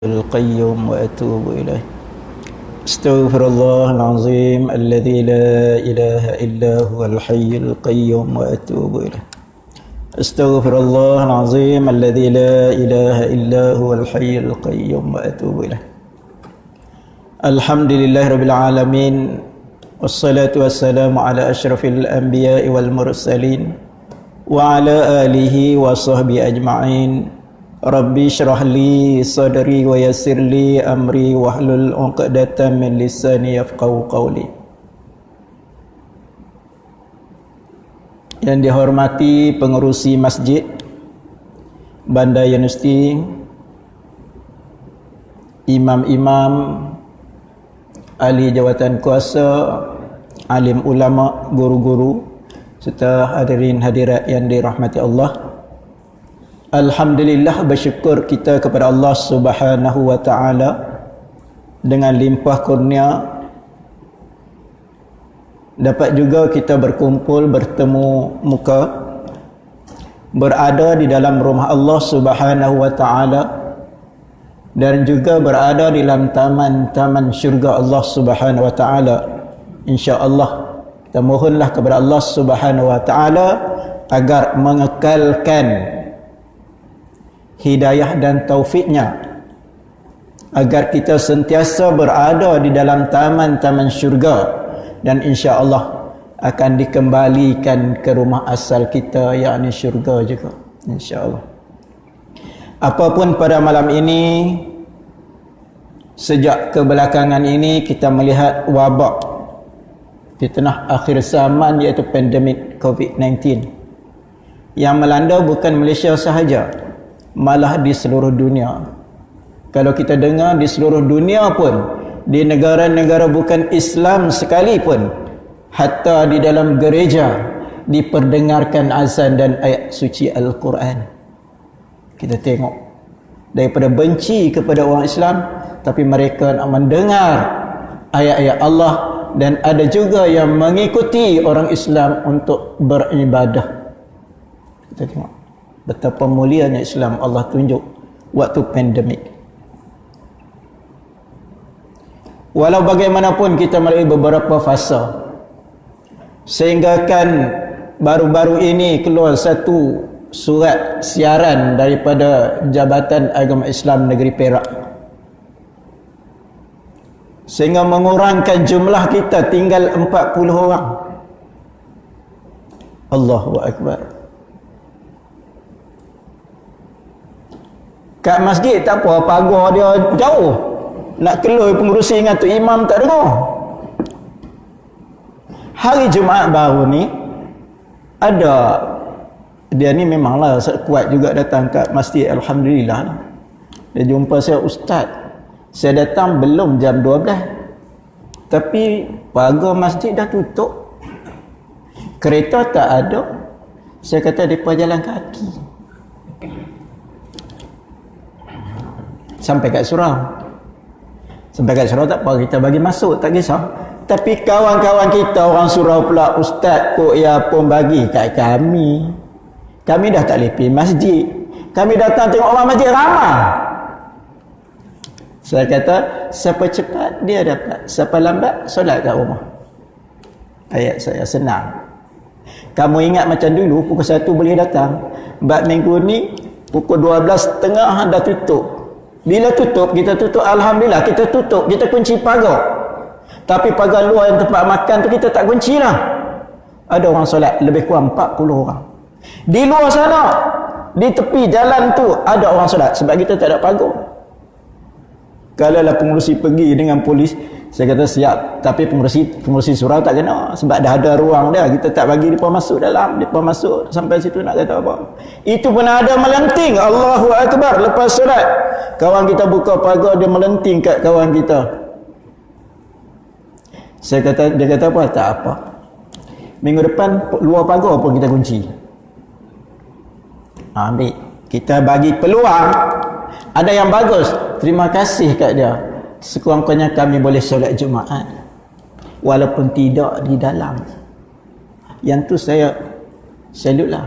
القيوم وأتوب إليه. استغفر الله العظيم الذي لا إله إلا هو الحي القيوم وأتوب إليه. استغفر الله العظيم الذي لا إله إلا هو الحي القيوم وأتوب إليه. الحمد لله رب العالمين، والصلاة والسلام على أشرف الأنبياء والمرسلين وعلى آله وصحبه أجمعين. Rabbi syrah li sadri wa yassir li amri wahlul 'uqdatam min lisani yafqahu qawli. Yang dihormati pengerusi masjid Banda Universiti, imam-imam, ahli jawatan kuasa, alim ulama, guru-guru serta hadirin hadirat yang dirahmati Allah. Alhamdulillah, bersyukur kita kepada Allah Subhanahu wa taala dengan limpah kurnia dapat juga kita berkumpul, bertemu muka, berada di dalam rumah Allah Subhanahu wa taala dan juga berada di dalam taman-taman syurga Allah Subhanahu wa taala. Insya-Allah kita mohonlah kepada Allah Subhanahu wa taala agar mengekalkan hidayah dan taufiknya, agar kita sentiasa berada di dalam taman-taman syurga dan insya-Allah akan dikembalikan ke rumah asal kita, yakni syurga juga, insya-Allah. Apapun pada malam ini, sejak kebelakangan ini kita melihat wabak di tengah akhir zaman, iaitu pandemik COVID-19 yang melanda bukan Malaysia sahaja, malah di seluruh dunia. Kalau kita dengar di seluruh dunia pun, di negara-negara bukan Islam sekalipun, hatta di dalam gereja diperdengarkan azan dan ayat suci Al-Quran. Kita tengok, daripada benci kepada orang Islam, tapi mereka nak mendengar ayat-ayat Allah, dan ada juga yang mengikuti orang Islam untuk beribadah. Kita tengok betapa mulianya Islam Allah tunjuk waktu pandemik. Walau bagaimanapun kita melalui beberapa fasa, sehingga kan baru-baru ini keluar satu surat siaran daripada Jabatan Agama Islam Negeri Perak, sehingga mengurangkan jumlah kita tinggal 40 orang. Allahu Akbar. Kat masjid tak apa, pagar dia jauh, nak keluar pengurusi dengan tu imam tak dengar. Hari Jumaat baru ni ada, dia ni memanglah kuat juga datang kat masjid, alhamdulillah. Dia jumpa saya, ustaz, saya datang belum jam 12, tapi pagar masjid dah tutup, kereta tak ada. Saya kata depa jalan kaki sampai kat surau. Sampai kat surau tak apa, kita bagi masuk, tak kisah. Tapi kawan-kawan kita orang surau pula, ustaz kok ya pun bagi kat kami. Kami dah tak boleh pergi masjid, kami datang tengok orang masjid ramai. Saya kata, siapa cepat dia dapat, siapa lambat solat kat rumah. Ayat saya senang. Kamu ingat macam dulu pukul 1 boleh datang, bab minggu ni pukul 12.30 dah tutup. Bila tutup, kita tutup, alhamdulillah kita tutup, kita kunci pagar. Tapi pagar luar yang tempat makan tu kita tak kunci lah. Ada orang solat lebih kurang 40 orang. Di luar sana, di tepi jalan tu ada orang solat, sebab kita tak ada pagar. Kalau lah pengurusi pergi dengan polis, saya kata siap, tapi pengurusi surau tak kena, sebab dah ada ruang dah, kita tak bagi mereka masuk dalam, mereka masuk sampai situ nak kata apa. Itu pun ada melenting, Allahu Akbar, lepas solat kawan kita buka pagar, dia melenting kat kawan kita. Saya kata, dia kata apa? Tak apa, minggu depan luar pagar pun kita kunci. Ambil, kita bagi peluang. Ada yang bagus, terima kasih kat dia, sekurang-kurangnya kami boleh solat Jumaat walaupun tidak di dalam. Yang tu saya salute lah.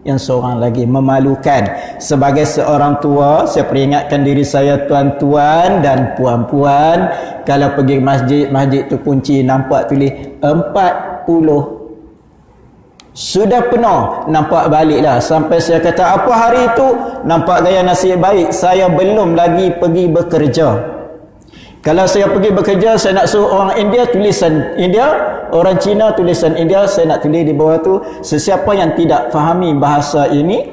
yang seorang lagi memalukan. Sebagai seorang tua, saya peringatkan diri saya, tuan-tuan dan puan-puan, kalau pergi masjid tu kunci nampak tulis 40, sudah penuh, nampak baliklah. Sampai saya kata, apa hari itu nampak gaya nasib baik, saya belum lagi pergi bekerja. Kalau saya pergi bekerja, saya nak suruh orang India tulisan India, orang Cina tulisan India, saya nak tulis di bawah tu, sesiapa yang tidak fahami bahasa ini,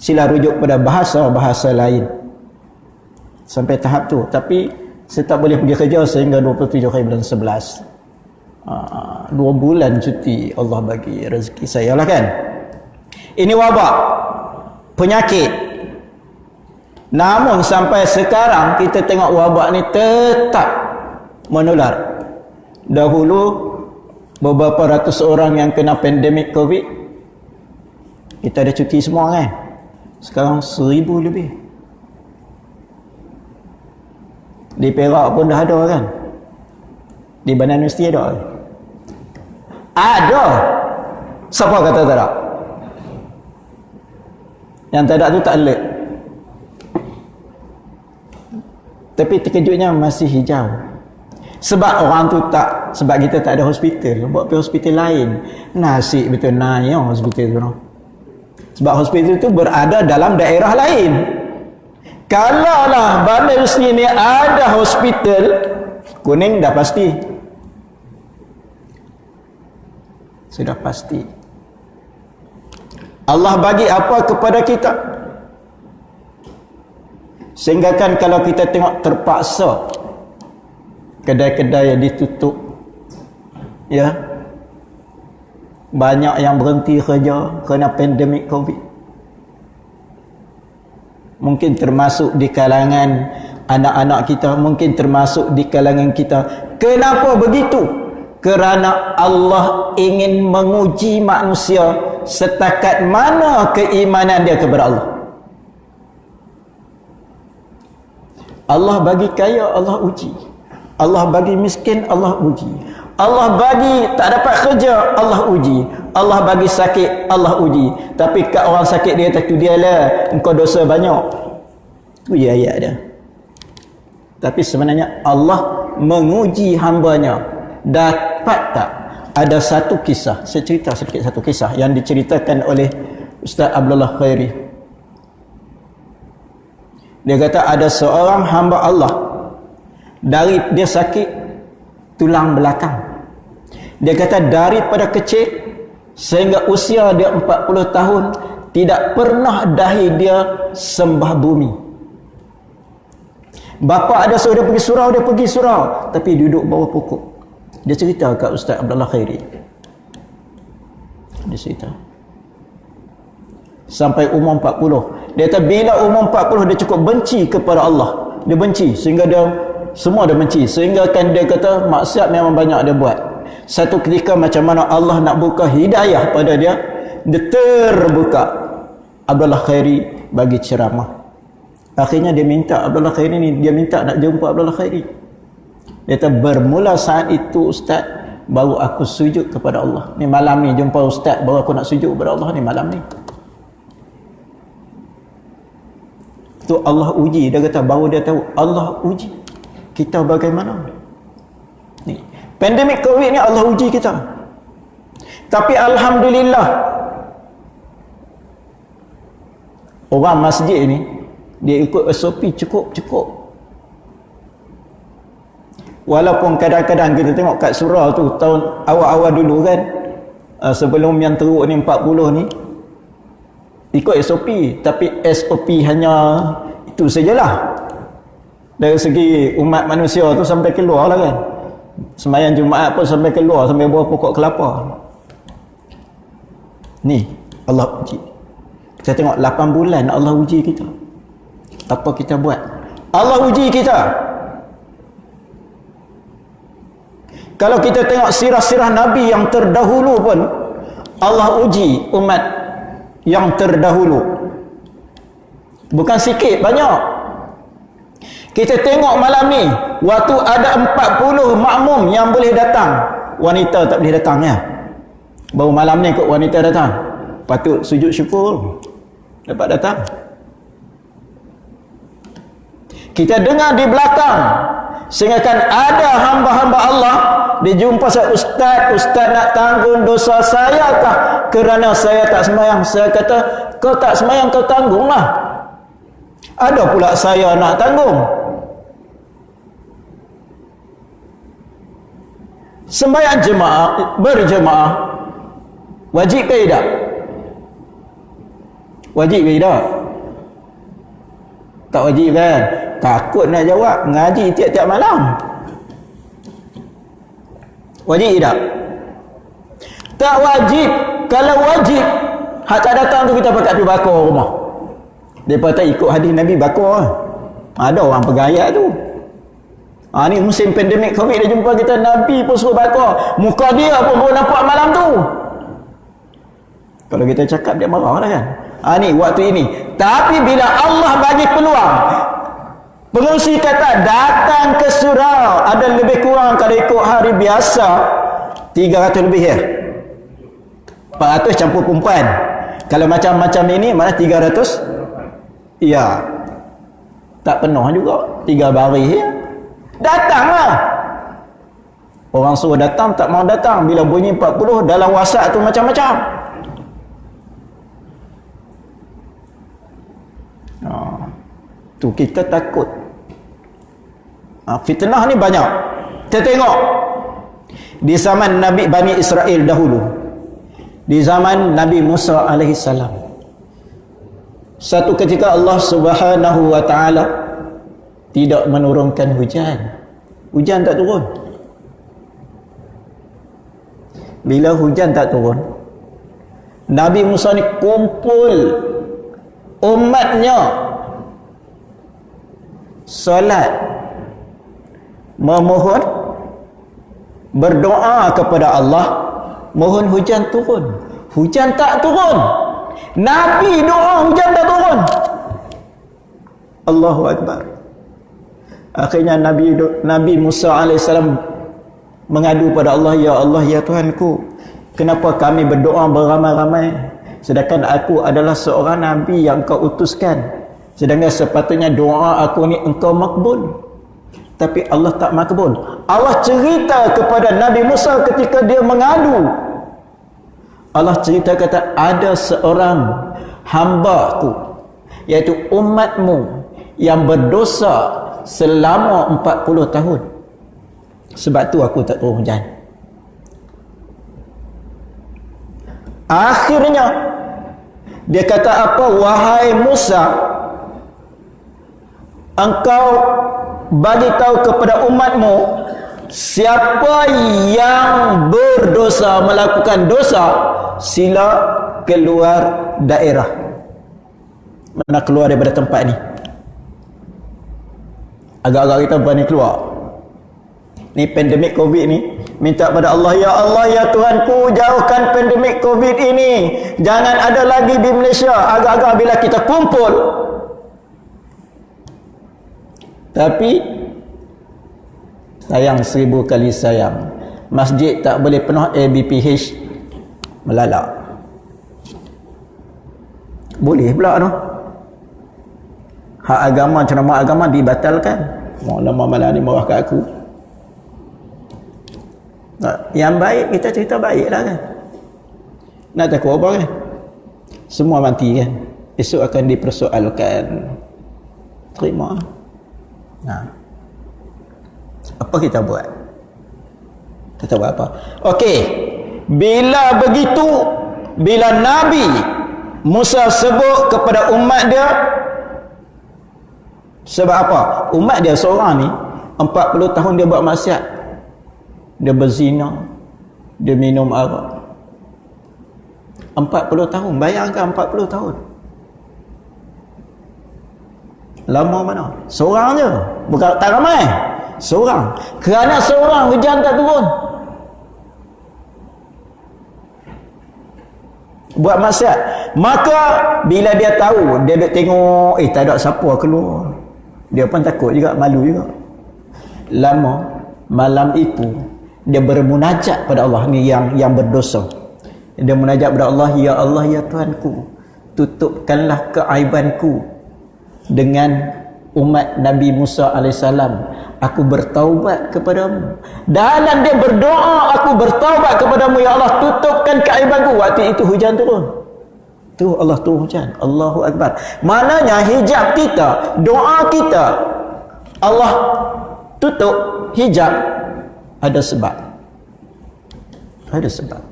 sila rujuk pada bahasa-bahasa lain. Sampai tahap tu. Tapi saya tak boleh pergi kerja sehingga 27 hari bulan 11. 2 bulan cuti Allah bagi rezeki saya lah kan. Ini wabak, penyakit. Namun sampai sekarang kita tengok wabak ni tetap menular. Dahulu beberapa ratus orang yang kena pandemik Covid, kita ada cuti semua kan. Sekarang 1000 lebih. Di Perak pun dah ada kan. Di Bandar Universiti ada. Ada. Siapa kata tak ada? Yang tak ada tu tak alert. Tapi terkejutnya masih hijau. Sebab orang tu tak, sebab kita tak ada hospital. Buat pergi hospital lain. Nasib betul naik hospital tu. Sebab hospital tu berada dalam daerah lain. Kalaulah Bandar Universiti ni ada hospital, kuning dah pasti. Sudah pasti. Allah bagi apa kepada kita? Sehingga kan kalau kita tengok terpaksa kedai-kedai yang ditutup, ya, banyak yang berhenti kerja kerana pandemik Covid. Mungkin termasuk di kalangan anak-anak kita, mungkin termasuk di kalangan kita. Kenapa begitu? Kerana Allah ingin menguji manusia setakat mana keimanan dia kepada Allah. Allah bagi kaya, Allah uji. Allah bagi miskin, Allah uji. Allah bagi tak dapat kerja, Allah uji. Allah bagi sakit, Allah uji. Tapi kat orang sakit dia kata, tu dia lah, engkau dosa banyak. Tu ya dia. Tapi sebenarnya Allah menguji hambanya. Dapat tak? Ada satu kisah, saya cerita sedikit satu kisah yang diceritakan oleh Ustaz Abdullah Khairi. Dia kata ada seorang hamba Allah, dari dia sakit tulang belakang. Dia kata daripada kecil sehingga usia dia 40 tahun tidak pernah dahi dia sembah bumi. Bapa ada suruh dia pergi surau, tapi duduk bawah pokok. Dia cerita kat Ustaz Abdullah Khairi. Dia cerita sampai umur 40. Dia kata bila umur 40 dia cukup benci kepada Allah. Dia benci sehingga dia semua dia benci, sehingga kan dia kata maksiat memang banyak dia buat. Satu ketika macam mana Allah nak buka hidayah pada dia, dia terbuka. Abdullah Khairi bagi ceramah. Akhirnya dia minta Abdullah Khairi ni, dia minta nak jumpa Abdullah Khairi. Dia kata bermula saat itu Ustaz, baru aku sujud kepada Allah. Ni malam ni jumpa Ustaz, baru aku nak sujud kepada Allah ni malam ni. Tu Allah uji. Dia kata baru dia tahu Allah uji kita bagaimana. Ni pandemik Covid ni Allah uji kita. Tapi alhamdulillah orang masjid ni dia ikut SOP cukup. Walaupun kadang-kadang kita tengok kat surau tu tahun awal-awal dulu kan, sebelum yang teruk ni 40 ni ikut SOP, tapi SOP hanya itu sajalah. Dari segi umat manusia tu sampai keluar lah kan. Sembahyang Jumaat pun sampai keluar, sampai bawah pokok kelapa. Ni Allah uji. Kita tengok 8 bulan Allah uji kita. Apa kita buat? Allah uji kita. Kalau kita tengok sirah-sirah Nabi yang terdahulu pun Allah uji umat yang terdahulu. Bukan sikit, banyak. Kita tengok malam ni, waktu ada 40 makmum yang boleh datang, wanita tak boleh datang ya. Baru malam ni kot wanita datang. patut sujud syukur dapat datang. Kita dengar di belakang sehingga kan ada hamba-hamba Allah dijumpa saya, ustaz nak tanggung dosa saya kah kerana saya tak sembahyang? Saya kata, kau tak sembahyang kau tanggunglah. Ada pula saya nak tanggung. Sembahyang jemaah, berjemaah wajib ke tidak? Wajib ke tidak? Tak wajib kan? Takut nak jawab, ngaji tiap-tiap malam. Wajib tidak? Tak wajib. Kalau wajib, hak tak datang tu kita pakai tu bakar rumah. Daripada ikut hadis Nabi bakar. Ada orang pegayat tu. Ni musim pandemik Covid dia jumpa kita, Nabi pun suruh bakar. Muka dia pun baru nampak malam tu. Kalau kita cakap dia marah lah kan. Ni waktu ini. Tapi bila Allah bagi peluang, pengurusi kata datang ke surau, ada lebih kurang kalau ikut hari biasa 300 lebih ya. 400 campur perempuan. Kalau macam-macam ini mana 300? Ya. Tak penuh juga 3 baris ya. Datanglah. Orang suruh datang tak mau datang. Bila bunyi 40 dalam WhatsApp tu macam-macam. Tu kita takut. Fitnah ni banyak. Kita tengok di zaman Nabi Bani Israel dahulu, di zaman Nabi Musa alaihissalam, satu ketika Allah Subhanahu wa taala tidak menurunkan hujan. Hujan tak turun. Bila hujan tak turun, Nabi Musa ni kumpul umatnya solat, memohon, berdoa kepada Allah, mohon hujan turun. Hujan tak turun. Nabi doa hujan tak turun. Allahu Akbar. Akhirnya Nabi Musa alaihissalam mengadu pada Allah, ya Allah, ya Tuhanku, kenapa kami berdoa beramai-ramai sedangkan aku adalah seorang Nabi yang kau utuskan, sedangkan sepatutnya doa aku ni engkau makbul, tapi Allah tak makbul. Allah cerita kepada Nabi Musa ketika dia mengadu, Allah cerita kata ada seorang hamba-Ku iaitu umatmu yang berdosa selama 40 tahun. Sebab tu aku tak turun hujan. Akhirnya dia kata apa? Wahai Musa, engkau bagi tahu kepada umatmu, siapa yang berdosa, melakukan dosa, sila keluar daerah. Mana keluar daripada tempat ni? Agak-agak kita berani keluar. Ni pandemik Covid ni, minta pada Allah, ya Allah, ya Tuhanku, jauhkan pandemik Covid ini, jangan ada lagi di Malaysia. Agak-agak bila kita kumpul, tapi sayang 1000 kali sayang, masjid tak boleh penuh, ABPH melalak. Boleh pula tu. Hak agama, ceramah agama dibatalkan. Lama malam ni marah kat aku. Yang baik kita cerita baik lah kan. Nak takut apa kan? Semua mati kan. Esok akan dipersoalkan. Terima. Apa kita buat? Kita buat apa? Okey. Bila begitu, bila Nabi Musa sebut kepada umat dia, sebab apa? Umat dia seorang ni 40 tahun dia buat maksiat. Dia berzina, dia minum arak. 40 tahun, bayangkan 40 tahun. Lama mana? Seorang je. Bukan tak ramai. Seorang. Kerana seorang hujan tak turun. Buat maksiat. Maka bila dia tahu, dia duk tengok, tak ada siapa keluar. Dia pun takut juga, malu juga. Lama malam itu dia bermunajat pada Allah, ni yang berdosa. Dia munajat kepada Allah, ya Allah, ya Tuhanku, tutupkanlah keaibanku dengan umat Nabi Musa AS. Aku bertaubat kepadamu. Dalam dia berdoa, aku bertaubat kepadamu ya Allah, tutupkan keaibanku. Waktu itu hujan turun. Tu Allah turun hujan. Allahu Akbar. Maknanya hijab kita, doa kita, Allah tutup hijab, ada sebab. Ada sebab.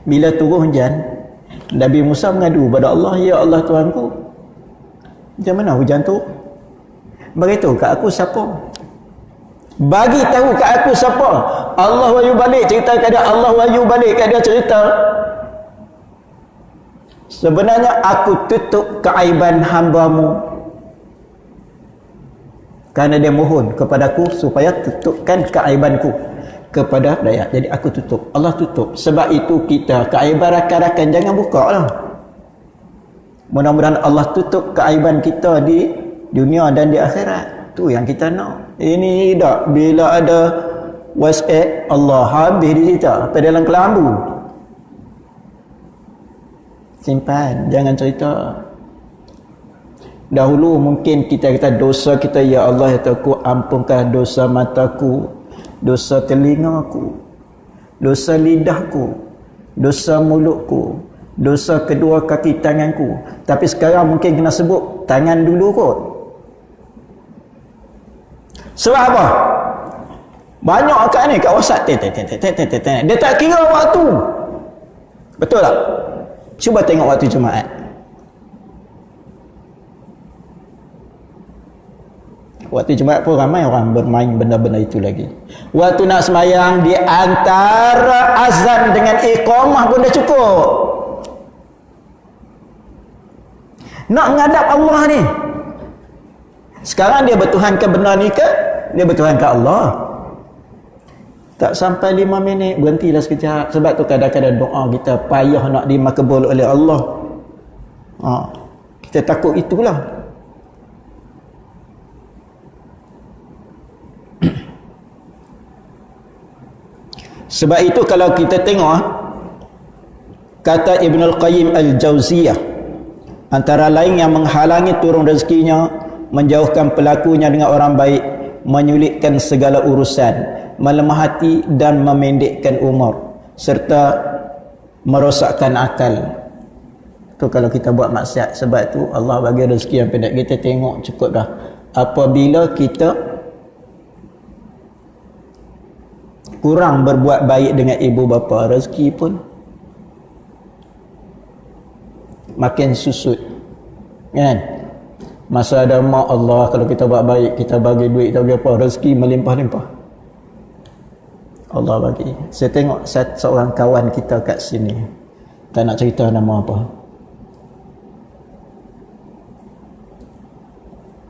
Bila turun hujan, Nabi Musa mengadu kepada Allah, ya Allah Tuhanku, macam mana hujan tu? Beritahu kat aku siapa? Bagi tahu kat aku siapa? Allah wahyu balik cerita kat dia, Allah wahyu balik kat dia cerita, sebenarnya aku tutup keaiban hamba-Mu kerana dia mohon kepadaku supaya tutupkan keaibanku kepada rakyat. Jadi aku tutup. Allah tutup. Sebab itu kita keaiban rakan-rakan jangan buka lah. Mudah-mudahan Allah tutup keaiban kita di dunia dan di akhirat. Tu yang kita nak. Ini tak. Bila ada WhatsApp, Allah habis di situ. Apa dalam kelambu. Simpan. Jangan cerita. Dahulu mungkin kita kata dosa kita, ya Allah, ya Tuhanku, ampunkan dosa mataku, dosa telingaku, dosa lidahku, dosa mulutku, dosa kedua kaki tanganku. Tapi sekarang mungkin kena sebut tangan dulu kot. Sebab apa? Banyak kat ni, kat WhatsApp, dia tak kira waktu. Betul tak? Cuba tengok waktu Jumaat. Waktu Jumaat pun ramai orang bermain benda-benda itu lagi. Waktu nak semayang, di antara azan dengan iqamah pun dah cukup. Nak menghadap Allah ni. Sekarang dia bertuhan ke benda ni ke? Dia bertuhan ke Allah. Tak sampai 5 minit, berhentilah sekejap. Sebab tu kadang-kadang doa kita payah nak dimakbul oleh Allah. Kita takut itulah. Sebab itu kalau kita tengok, kata Ibn Al-Qayyim Al-Jauziyah, antara lain yang menghalangi turun rezekinya, menjauhkan pelakunya dengan orang baik, menyulitkan segala urusan, melemah hati dan memendekkan umur, serta merosakkan akal. Tu kalau kita buat maksiat. Sebab tu Allah bagi rezeki yang pendek. Kita tengok cukup dah. Apabila kita kurang berbuat baik dengan ibu bapa, rezeki pun makin susut, kan? Masa ada mak, Allah, kalau kita buat baik, kita bagi duit, kita bagi apa, rezeki melimpah-limpah. Allah bagi. Saya tengok seorang kawan kita kat sini, tak nak cerita nama apa,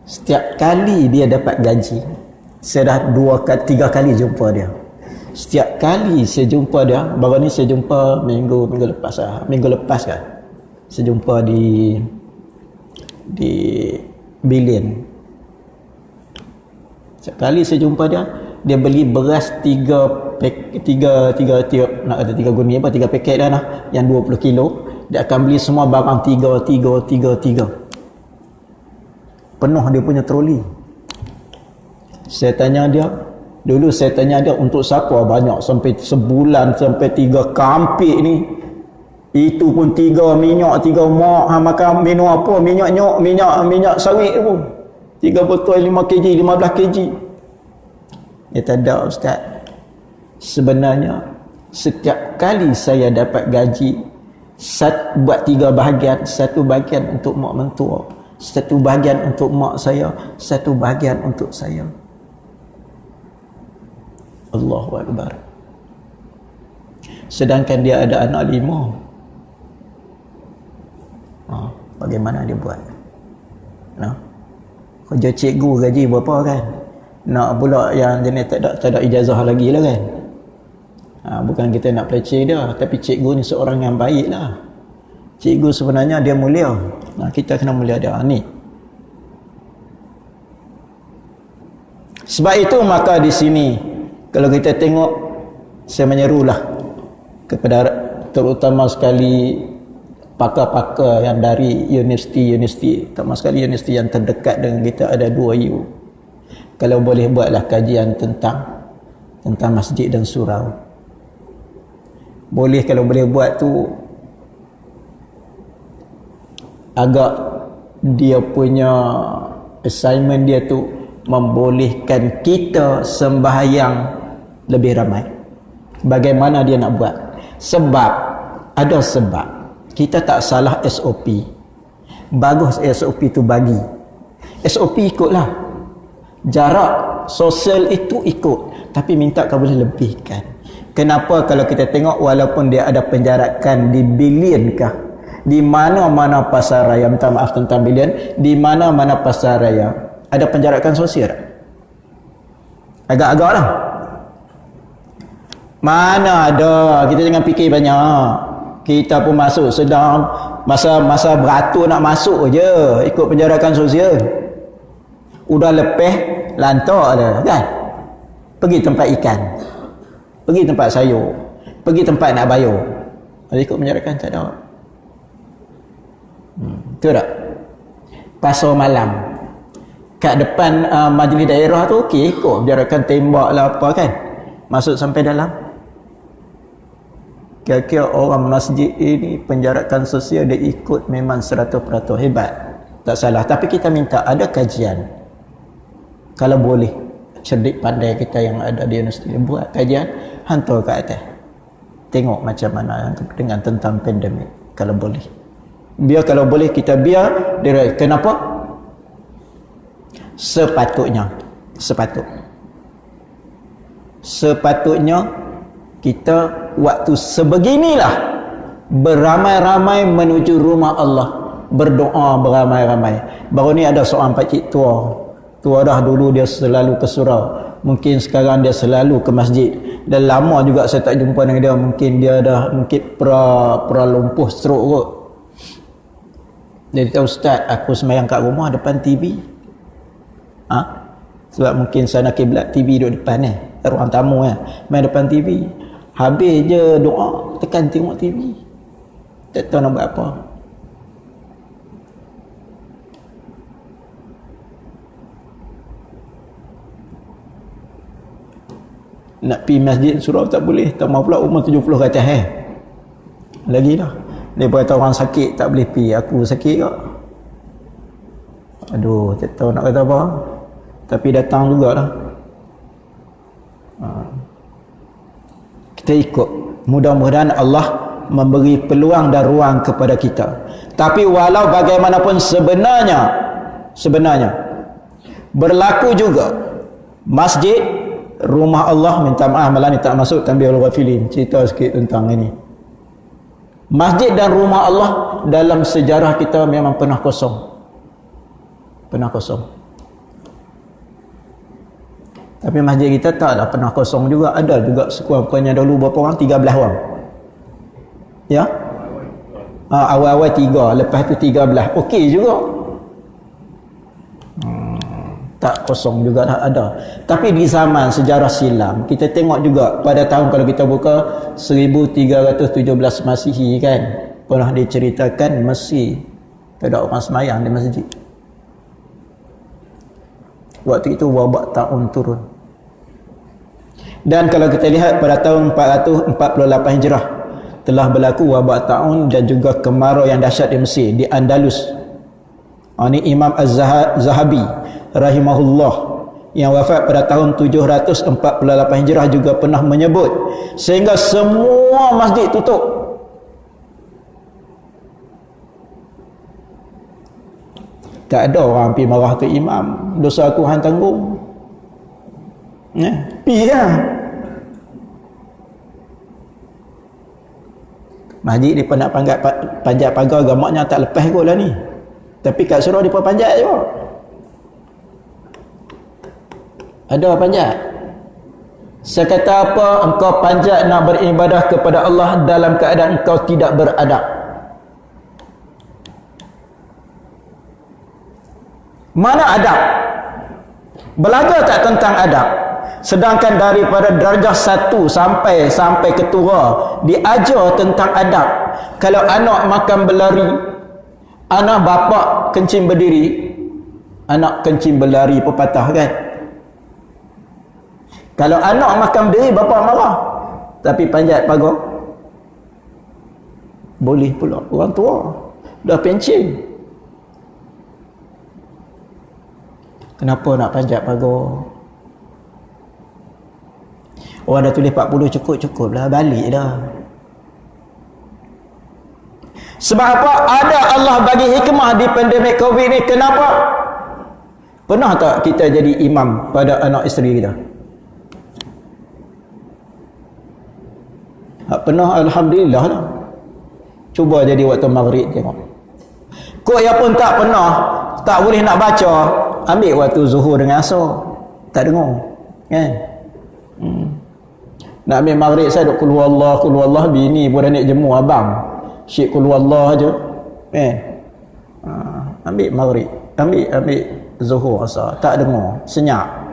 setiap kali dia dapat gaji, saya dah 3 kali jumpa dia. Setiap kali saya jumpa dia, baru ni saya jumpa minggu lepas lah. Minggu lepas kan, saya jumpa di Bilin. Setiap kali saya jumpa dia, dia beli beras 3 tiap, nak kata 3 guni apa, 3 paket dah lah, yang 20 kilo. Dia akan beli semua barang 3. Penuh dia punya troli. Saya tanya dia, dulu saya tanya dia, untuk siapa banyak sampai sebulan sampai 3 kampik ni? Itu pun 3 minyak, 3 mak, makan minum apa, minyak sawit pun 3 botol 5 kg, 15 kg. Dia tak ada, Ustaz. Sebenarnya setiap kali saya dapat gaji, buat 3 bahagian. 1 bahagian untuk mak mentua, 1 bahagian untuk mak saya, 1 bahagian untuk saya. Allahu Akbar. Sedangkan dia ada anak 5. Bagaimana dia buat? Kerja cikgu gaji berapa kan? Nak pula yang jenis tak ada ijazah lagi lah kan? Bukan kita nak peleceh dia, tapi cikgu ni seorang yang baik lah. Cikgu sebenarnya dia mulia. Kita kena mulia dia. Ni. Sebab itu maka di sini, kalau kita tengok, saya menyerulah kepada terutama sekali pakar-pakar yang dari universiti, terutama sekali universiti yang terdekat dengan kita, ada 2U. Kalau boleh buatlah kajian tentang masjid dan surau. Boleh, kalau boleh buat tu agak dia punya assignment dia tu membolehkan kita sembahyang lebih ramai. Bagaimana dia nak buat? Sebab ada sebab. Kita tak salah SOP. Bagus SOP tu bagi. SOP ikutlah. Jarak sosial itu ikut, tapi minta kau boleh lebihkan. Kenapa kalau kita tengok walaupun dia ada penjarakan di bilion kah, di mana-mana pasar raya, minta maaf tentang bilion, di mana-mana pasar raya ada penjarakan sosial. Agak-agak lah. Mana ada, kita jangan fikir banyak. Kita pun masuk sedang masa beratur nak masuk je ikut penjarakan sosial. Udah lepas lantak dah kan. Pergi tempat ikan, pergi tempat sayur, pergi tempat nak bayar. Ada ikut penjarakan tak ada. Betul tak? Pasar malam kat depan majlis daerah tu okey, ikut penjarakan, tembak lah apa kan, masuk sampai dalam. Kira-kira orang masjid ini penjarakan sosial dia ikut memang 100% hebat, tak salah. Tapi kita minta ada kajian, kalau boleh cerdik pandai kita yang ada di universiti buat kajian, hantar ke atas, tengok macam mana dengan tentang pandemik. Kalau boleh, biar, kalau boleh kita biar dia. Kenapa? Sepatutnya kita waktu sebeginilah beramai-ramai menuju rumah Allah, berdoa beramai-ramai. Baru ni ada seorang pakcik tua dah, dulu dia selalu ke surau, mungkin sekarang dia selalu ke masjid. Dan lama juga saya tak jumpa dengan dia, mungkin dia dah pra lumpuh, stroke kot. Dia kata, Ustaz, aku semayang kat rumah depan TV. Sebab mungkin sana kiblat TV duduk depan ruang tamu main depan TV. Habis je doa, tekan tengok TV, tak tahu nak buat apa. Nak pergi masjid surau tak boleh, tambah pula umur 70 ke atas lagi dah. Dia kata orang sakit tak boleh pergi. Aku sakit kak, aduh tak tahu nak kata apa, tapi datang jugalah. Kita ikut, mudah-mudahan Allah memberi peluang dan ruang kepada kita. Tapi walau bagaimanapun sebenarnya berlaku juga masjid, rumah Allah, minta maaf malah ni tak masuk Tanbihul Ghafilin, cerita sikit tentang ini. Masjid dan rumah Allah dalam sejarah kita memang pernah kosong. Tapi masjid kita taklah pernah kosong juga. Ada juga sekurang-kurangnya dulu berapa orang? 13 orang. Ya? Awal-awal 3, lepas tu 13. Okey juga. Tak kosong juga dah ada. Tapi di zaman sejarah silam, kita tengok juga pada tahun, kalau kita buka 1317 Masihi kan, pernah diceritakan Mesir tak ada orang semayang di masjid. Waktu itu wabak taun turun. Dan kalau kita lihat pada tahun 448 Hijrah telah berlaku wabak taun dan juga kemarau yang dahsyat di Mesir, di Andalus. Ini Imam Az-Zahabi rahimahullah yang wafat pada tahun 748 Hijrah juga pernah menyebut, sehingga semua masjid tutup. Tak ada orang pergi marah ke imam, dosa aku hang tanggung. Pergi lah. Masjid dia nak panjat pagar, gamaknya tak lepas kot lah ni. Tapi kat surau dia pun panjat je. Ada panjat. Saya kata apa? Engkau panjat nak beribadah kepada Allah dalam keadaan engkau tidak beradab. Mana adab? Belajar tak tentang adab? Sedangkan daripada darjah 1 sampai ketua diajar tentang adab. Kalau anak makan berlari, anak bapak kencing berdiri, anak kencing berlari pepatah kan. Kalau anak makan berdiri, bapak marah. Tapi panjat pagar, boleh pula. Orang tua dah pencing, kenapa nak panjat pagar? Orang dah tulis 40 cukup lah, balik dah. Sebab apa? Ada Allah bagi hikmah di pandemik Covid ni. Kenapa? Pernah tak kita jadi imam pada anak isteri kita? Pernah, alhamdulillah lah. Cuba jadi waktu maghrib tengok. Kok ya pun tak pernah, tak boleh nak baca, ambil waktu zuhur dengan asar, tak dengar kan. Nak ambil maghrib saya duk qul huwallah, bini pun dah nak jemu abang syik qul huwallah aja kan. Ambil maghrib, ambil zuhur asar, tak dengar, senyap.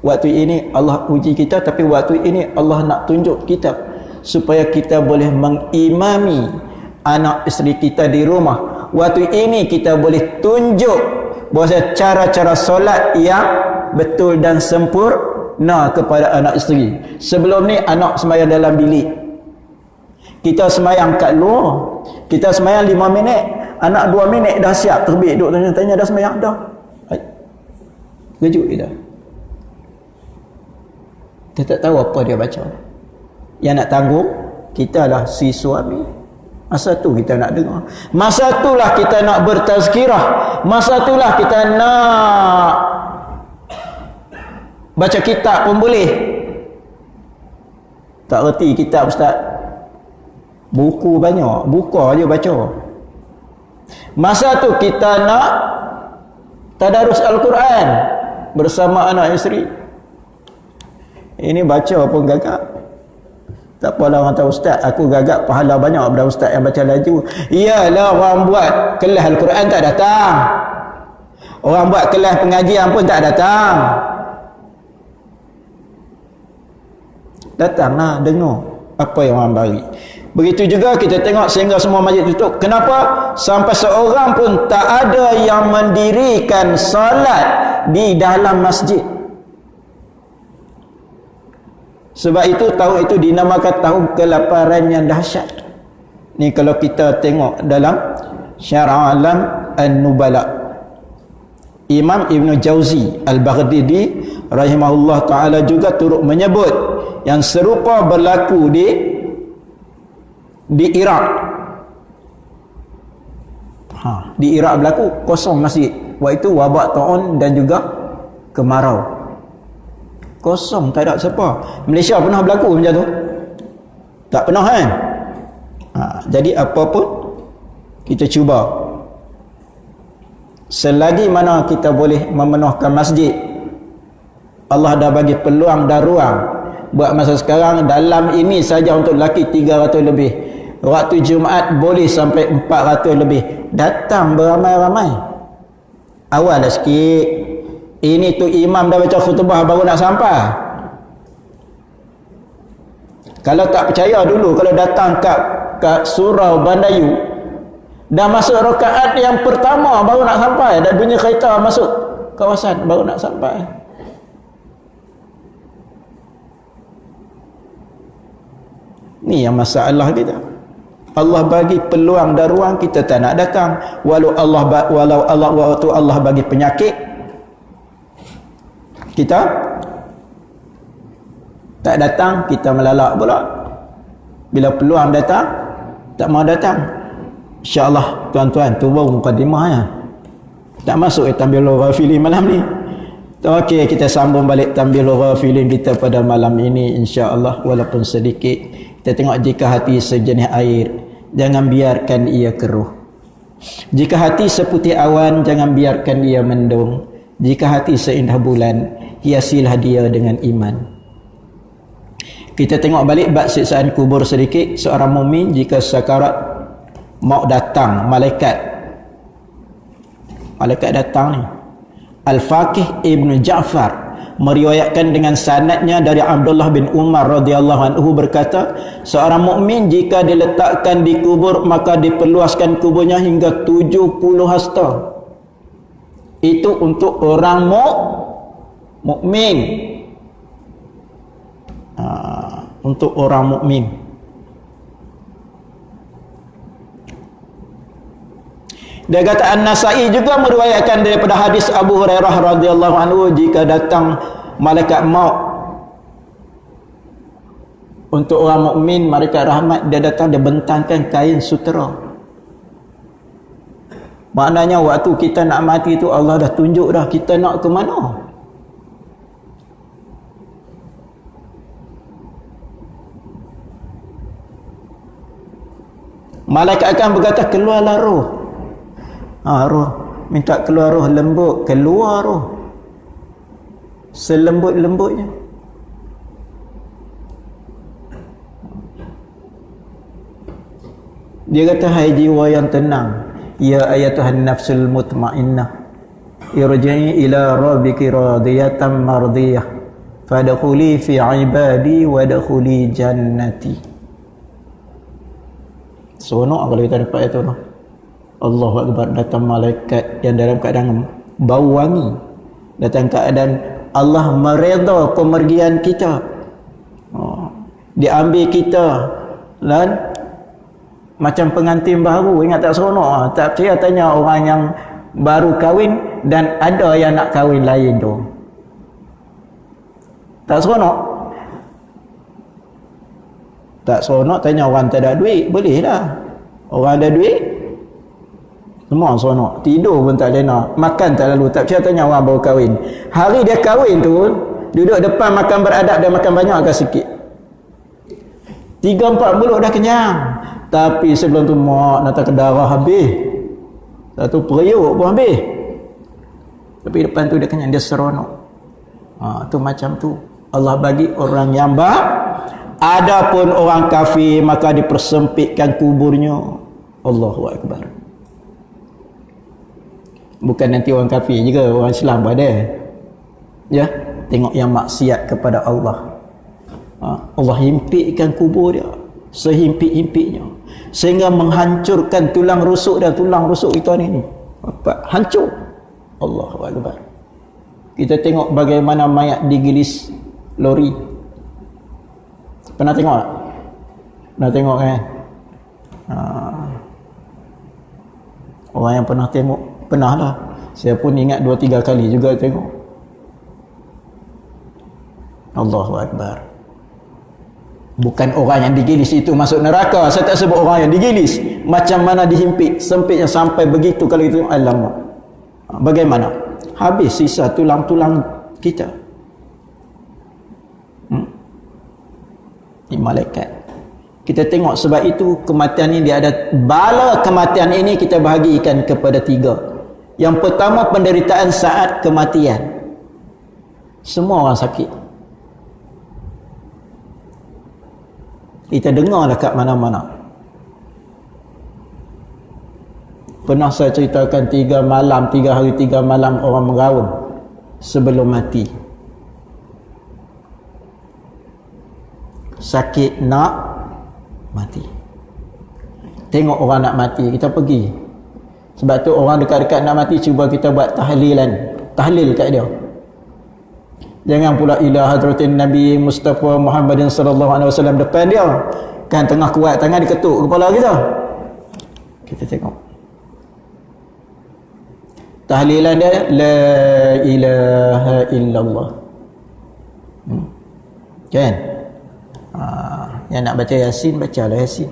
Waktu ini Allah uji kita, tapi waktu ini Allah nak tunjuk kita supaya kita boleh mengimami anak isteri kita di rumah. Waktu ini kita boleh tunjuk bahawa cara-cara solat yang betul dan sempurna kepada anak isteri. Sebelum ni anak sembahyang dalam bilik, kita sembahyang kat luar, kita sembahyang 5 minit, anak 2 minit dah siap terbit, duk tanya-tanya dah sembahyang dah. Kejut dia. Kita tak tahu apa dia baca. Yang nak tanggung kita lah si suami. Masa tu kita nak dengar, masa tu lah kita nak bertazkirah, masa tu lah kita nak baca kitab pun boleh. Tak reti kitab ustaz, buku banyak, buka je baca. Masa tu kita nak tadarus Al-Quran bersama anak isteri. Ini baca pun gagap. Tak apalah orang tahu ustaz, aku gagap pahala banyak daripada ustaz yang baca laju. Iyalah, orang buat kelas Al-Quran tak datang, orang buat kelas pengajian pun tak datang. Datanglah dengar apa yang orang bagi. Begitu juga kita tengok sehingga semua masjid tutup. Kenapa? Sampai seorang pun tak ada yang mendirikan solat di dalam masjid. Sebab itu tahun itu dinamakan tahun kelaparan yang dahsyat. Ni kalau kita tengok dalam Syarah Alam An-Nubala, Imam Ibn Jauzi Al-Baghdadi rahimahullah ta'ala juga turut menyebut yang serupa berlaku di Iraq. Di Iraq berlaku, kosong masjid. Waktu itu wabak taun dan juga kemarau. Kosong, tak ada siapa. Malaysia pernah berlaku macam tu? Tak pernah kan? Jadi apa pun kita cuba, selagi mana kita boleh memenuhkan masjid, Allah dah bagi peluang dan ruang. Buat masa sekarang dalam ini saja untuk lelaki 300 lebih, waktu Jumaat boleh sampai 400 lebih. Datang beramai-ramai. Awal dah sikit. Ini tu imam dah baca khutbah baru nak sampai. Kalau tak percaya dulu, kalau datang kat surau Bandayu, dah masuk rakaat yang pertama baru nak sampai, dah bunyi kereta masuk kawasan baru nak sampai. Ni yang masalah kita. Allah bagi peluang dan ruang, kita tak nak datang. Walau waktu Allah bagi penyakit, kita tak datang, kita melalak pula. Bila peluang datang, tak mau datang. InsyaAllah tuan-tuan, tu baru mukadimah ya. Tak masuk Tambilul Ghafilin malam ni. Okey, kita sambung balik Tambilul Ghafilin kita pada malam ini insya-Allah, walaupun sedikit. Kita tengok, jika hati sejenis air, jangan biarkan ia keruh. Jika hati seputih awan, jangan biarkan ia mendung. Jika hati seindah bulan, hiasilah dia dengan iman. Kita tengok balik bab siksaan kubur sedikit. Seorang mukmin jika sakarat mau datang, malaikat datang ni. Al-Faqih Ibn Ja'far meriwayatkan dengan sanadnya dari Abdullah bin Umar radhiyallahu anhu berkata, seorang mukmin jika diletakkan di kubur maka diperluaskan kuburnya hingga 70 hasta. Itu untuk orang mukmin. Untuk orang mukmin. Dia kata An-Nasai juga meriwayatkan daripada hadis Abu Hurairah radhiyallahu anhu, jika datang malaikat maut untuk orang mukmin, malaikat rahmat, dia datang, dia bentangkan kain sutera. Maknanya waktu kita nak mati tu Allah dah tunjuk dah kita nak ke mana. Malaikat akan berkata, keluarlah roh. Roh minta keluar, roh lembut, keluar roh selembut-lembutnya. Dia kata, hai jiwa yang tenang, ya ayatuhan nafsul mutmainnah, irji'i ila rabbiki radiyatan mardiyah, fadkhuli fi ibadi wadkhuli jannati. Seronok kalau kita dapat itu noh. Allahu Akbar, datang malaikat yang dalam keadaan bau wangi, datang keadaan Allah meredha pemergian kita, diambil kita dan macam pengantin baru. Ingat tak seronok? Tak percaya tanya orang yang baru kahwin dan ada yang nak kahwin lain tu. Tak seronok? Tak seronok tanya orang tak ada duit. Boleh lah. Orang ada duit semua seronok. Tidur pun tak lena, makan tak lalu. Tak percaya tanya orang baru kahwin. Hari dia kahwin tu, duduk depan makan beradab, dia makan banyak ke sikit? 3-4 mulut dah kenyang. Tapi sebelum tu mak nak tak darah habis. Satu periuk pun habis. Tapi depan tu dia kenyang, dia seronok. Tu macam tu Allah bagi orang yang adapun orang kafir maka dipersempitkan kuburnya. Allahu Akbar. Bukan nanti orang kafir juga, orang Islam pun ada. Ya, tengok yang maksiat kepada Allah. Allah himpitkan kubur dia sehimpit-himpitnya sehingga menghancurkan tulang rusuk dan tulang rusuk kita ni. Hancur. Allahu Akbar. Kita tengok bagaimana mayat digilis lori. Pernah tengok tak? Pernah tengok kan? Orang yang pernah tengok, pernah lah. Saya pun ingat 2-3 kali juga tengok. Allahu Akbar. Bukan orang yang digilis itu masuk neraka. Saya tak sebut orang yang digilis. Macam mana dihimpit, sempitnya sampai begitu. Kalau itu alamak, bagaimana? Habis sisa tulang-tulang kita. Ini malaikat. Kita tengok, sebab itu kematian ini dia ada bala. Kematian ini kita bahagikan kepada 3. Yang pertama, penderitaan saat kematian. Semua orang sakit. Kita dengar dekat mana-mana. Pernah saya ceritakan 3 hari 3 malam orang meraung sebelum mati. Sakit nak mati. Tengok orang nak mati, kita pergi. Sebab tu orang dekat-dekat nak mati, cuba kita buat tahlil kat dia. Jangan pula ila hadratin Nabi Mustafa Muhammadin sallallahu alaihi wasallam depan dia. Kan tengah kuat tangan diketuk kepala kita. Kita tengok. Tahlilan dia la ilaha illallah. Kan? Yang nak baca Yasin, bacalah Yasin.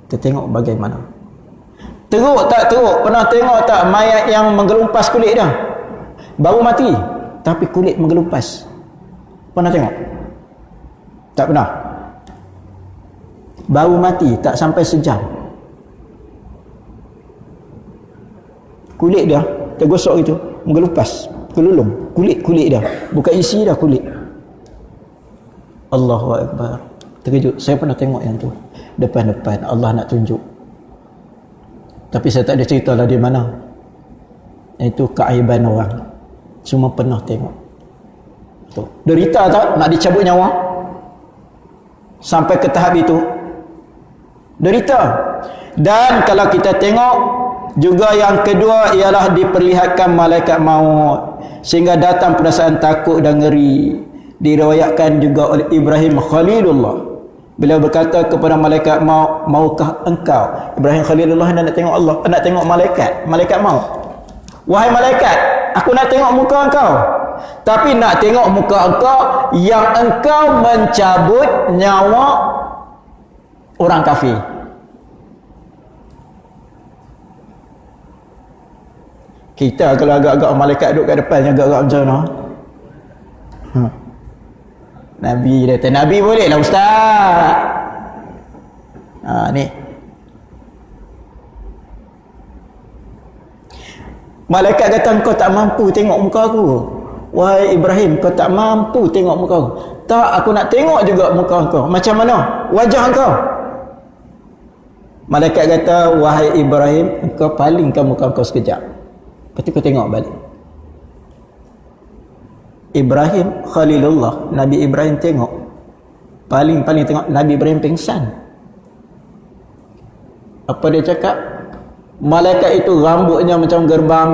Kita tengok bagaimana. Teruk tak teruk? Pernah tengok tak mayat yang menggelumpas kulit dia? Baru mati tapi kulit menggelumpas. Pernah tengok? Tak pernah. Baru mati tak sampai sejam, kulit dia tergosok itu menggelumpas, kelulung kulit dia, bukan isi dah kulit. Allahu Akbar. Terkejut. Saya pernah tengok yang tu depan-depan. Allah nak tunjuk, tapi saya tak ada cerita lah di mana. Itu keaiban orang. Cuma pernah tengok. tu. Derita tak nak dicabut nyawa sampai ke tahap itu, derita. Dan kalau kita tengok juga yang kedua ialah diperlihatkan malaikat maut sehingga datang perasaan takut dan ngeri. Diriwayatkan juga oleh Ibrahim Khalilullah, beliau berkata kepada malaikat maut, maukah engkau? Ibrahim Khalilullah nak tengok Allah, nak tengok malaikat maut. Wahai malaikat, aku nak tengok muka engkau, tapi nak tengok muka engkau yang engkau mencabut nyawa orang kafir. Kita kalau agak-agak malaikat duduk kat depan, agak-agak macam mana? Nabi dia kata, Nabi boleh lah ustaz. Ni malaikat kata, engkau tak mampu tengok muka aku. Wahai Ibrahim, kau tak mampu tengok muka aku. Tak, aku nak tengok juga muka engkau. Macam mana wajah engkau? Malaikat kata, wahai Ibrahim, engkau palingkan muka engkau sekejap, lepas tu kau tengok balik. Ibrahim Khalilullah, Nabi Ibrahim tengok, paling tengok Nabi Ibrahim pingsan. Apa dia cakap? Malaikat itu rambutnya macam gerbang,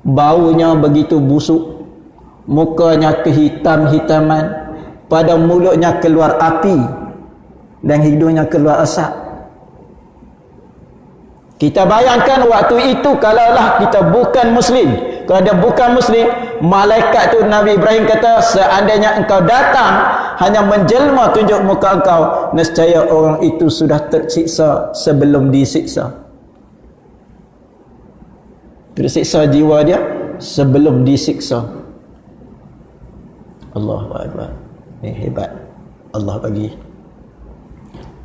baunya begitu busuk, mukanya kehitam-hitaman, pada mulutnya keluar api dan hidungnya keluar asap. Kita bayangkan waktu itu kalaulah kita bukan Muslim, kalau dia bukan Muslim, malaikat tu Nabi Ibrahim kata, seandainya engkau datang hanya menjelma tunjuk muka engkau, nescaya orang itu sudah tersiksa sebelum disiksa. Tersiksa jiwa dia sebelum disiksa. Allahu Akbar. Ni hebat Allah bagi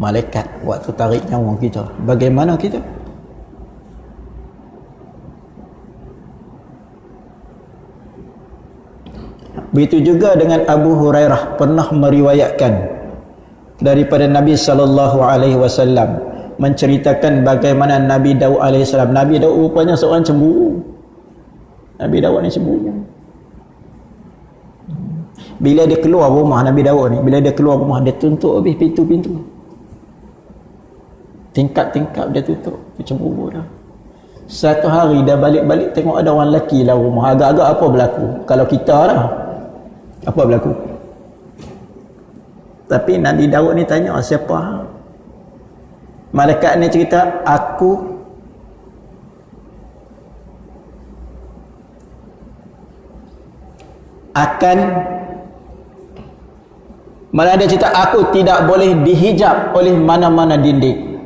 malaikat waktu tarik nyawa kita. Bagaimana kita? Begitu juga dengan Abu Hurairah pernah meriwayatkan daripada Nabi SAW menceritakan bagaimana Nabi Daud AS. Nabi Daud rupanya seorang cemburu. Nabi Daud ni cemburu. Bila dia keluar rumah Nabi Daud ni, bila dia keluar rumah, dia tutup habis pintu-pintu, tingkap-tingkap dia tutup. Dia cemburu dah. Satu hari dah balik-balik tengok ada orang lelaki dalam rumah. Agak-agak apa berlaku? Kalau kita lah, apa berlaku? Tapi Nabi Daud ni tanya, siapa? Malaikat ni cerita, aku akan, malah dia cerita, aku tidak boleh dihijab oleh mana-mana dinding.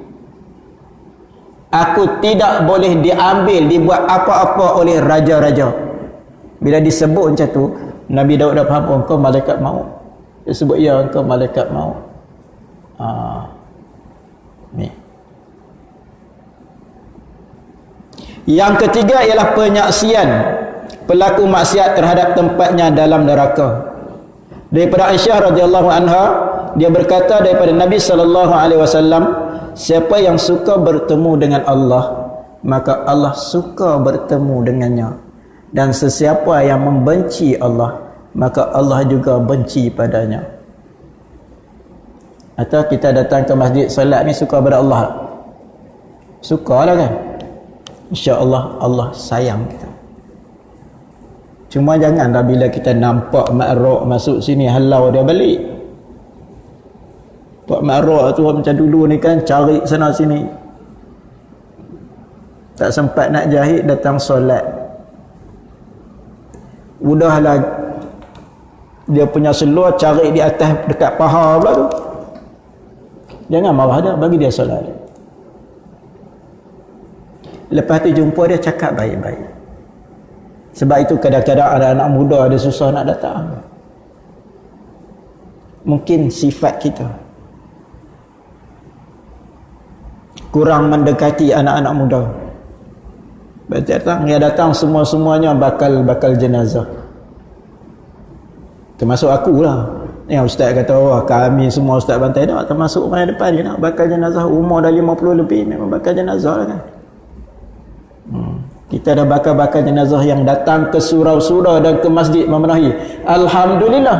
Aku tidak boleh diambil, dibuat apa-apa oleh raja-raja. Bila disebut macam tu, Nabi Daud dah faham, oh, engkau malaikat maut. Dia sebut, ya, engkau malaikat maut. Ni. Yang ketiga ialah penyaksian pelaku maksiat terhadap tempatnya dalam neraka. Daripada Aisyah radhiyallahu anha, dia berkata daripada Nabi SAW, siapa yang suka bertemu dengan Allah, maka Allah suka bertemu dengannya. Dan sesiapa yang membenci Allah, maka Allah juga benci padanya. Atau kita datang ke masjid salat ni suka pada Allah? Sukalah kan? InsyaAllah Allah sayang kita. Cuma janganlah bila kita nampak makruk masuk sini, halau dia balik. Pak makruk tu macam dulu ni kan, cari sana sini, tak sempat nak jahit, datang solat. Udahlah dia punya seluar cari di atas dekat paha pula tu. Jangan marah dia, bagi dia solat. Lepas tu jumpa dia, cakap baik-baik. Sebab itu kadang-kadang anak-anak muda ada susah nak datang. Mungkin sifat kita kurang mendekati anak-anak muda. Dia datang semua-semuanya bakal jenazah. Termasuk akulah. Yang ustaz kata, wah kami semua ustaz bantai dah, termasuk orang depan je nak bakal jenazah. Umur dah 50 lebih, memang bakal jenazah lah kan. Kita ada bakar-bakar jenazah yang datang ke surau-surau dan ke masjid memenuhi. Alhamdulillah,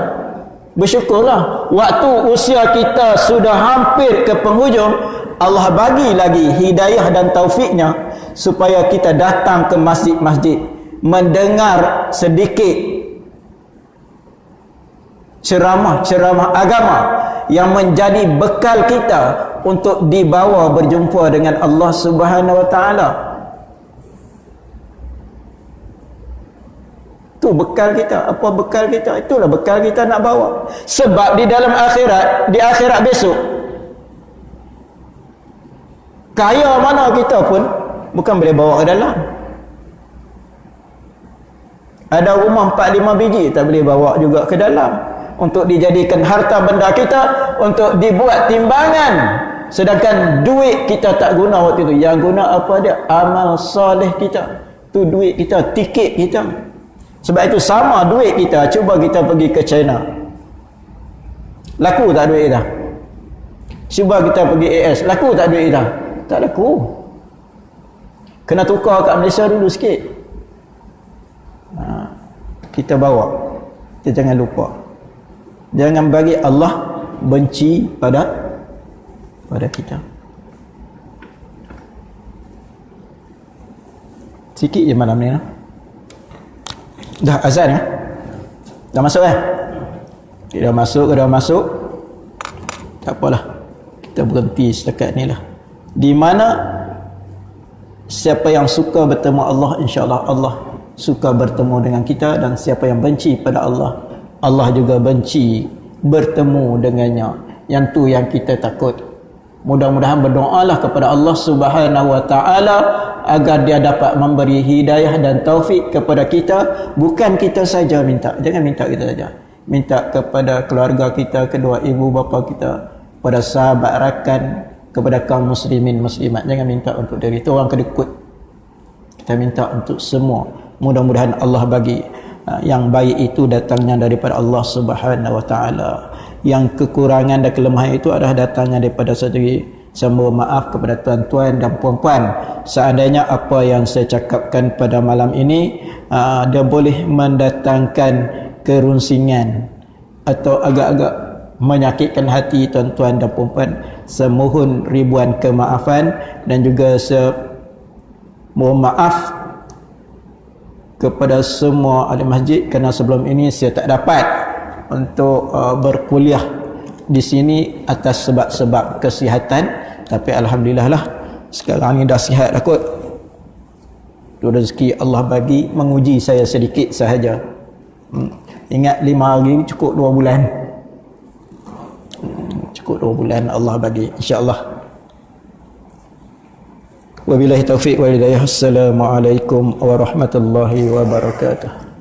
bersyukurlah. Waktu usia kita sudah hampir ke penghujung, Allah bagi lagi hidayah dan taufiknya supaya kita datang ke masjid-masjid, mendengar sedikit ceramah-ceramah agama yang menjadi bekal kita untuk dibawa berjumpa dengan Allah Subhanahu wa taala. Itu bekal kita. Apa bekal kita? Itulah bekal kita nak bawa. Sebab di dalam akhirat, di akhirat besok, kaya mana kita pun bukan boleh bawa ke dalam. Ada rumah 4-5 biji tak boleh bawa juga ke dalam untuk dijadikan harta benda kita, untuk dibuat timbangan. Sedangkan duit kita tak guna waktu itu. Yang guna apa dia? Amal soleh kita. Tu duit kita, tiket kita. Sebab itu sama duit kita, cuba kita pergi ke China. Laku tak duit kita? Cuba kita pergi AS, laku tak duit kita? Tak laku. Kena tukar kat Malaysia dulu sikit. Kita bawa. Kita jangan lupa. Jangan bagi Allah benci pada kita. Sikit je malam ni lah. Dah azan ya? Dah masuk kan? Dah masuk. Tak apalah. Kita berhenti setakat ni lah. Di mana siapa yang suka bertemu Allah, insya-Allah Allah suka bertemu dengan kita, dan siapa yang benci pada Allah, Allah juga benci bertemu dengannya. Yang tu yang kita takut. Mudah-mudahan berdoalah kepada Allah Subhanahu wa taala agar dia dapat memberi hidayah dan taufik kepada kita. Bukan kita saja minta, jangan minta kita saja. Minta kepada keluarga kita, kedua ibu bapa kita, pada sahabat rakan, kepada kaum muslimin muslimat. Jangan minta untuk diri itu orang kedekut. Kita minta untuk semua. Mudah-mudahan Allah bagi yang baik itu datangnya daripada Allah Subhanahu wa taala. Yang kekurangan dan kelemahan itu adalah datangnya daripada sendiri. Saya mohon maaf kepada tuan-tuan dan puan-puan. Seandainya apa yang saya cakapkan pada malam ini dia boleh mendatangkan kerunsingan atau agak-agak menyakitkan hati tuan-tuan dan puan-puan, saya mohon ribuan kemaafan. Dan juga saya mohon maaf kepada semua ahli masjid kerana sebelum ini saya tak dapat untuk berkuliah di sini atas sebab-sebab kesihatan. Tapi alhamdulillah lah, sekarang ni dah sihat dah kot. Rezeki Allah bagi, menguji saya sedikit sahaja. Ingat 5 hari cukup 2 bulan. Cukup 2 bulan Allah bagi, insya-Allah. Wabillahi taufiq wal hidayah. Assalamualaikum warahmatullahi wabarakatuh.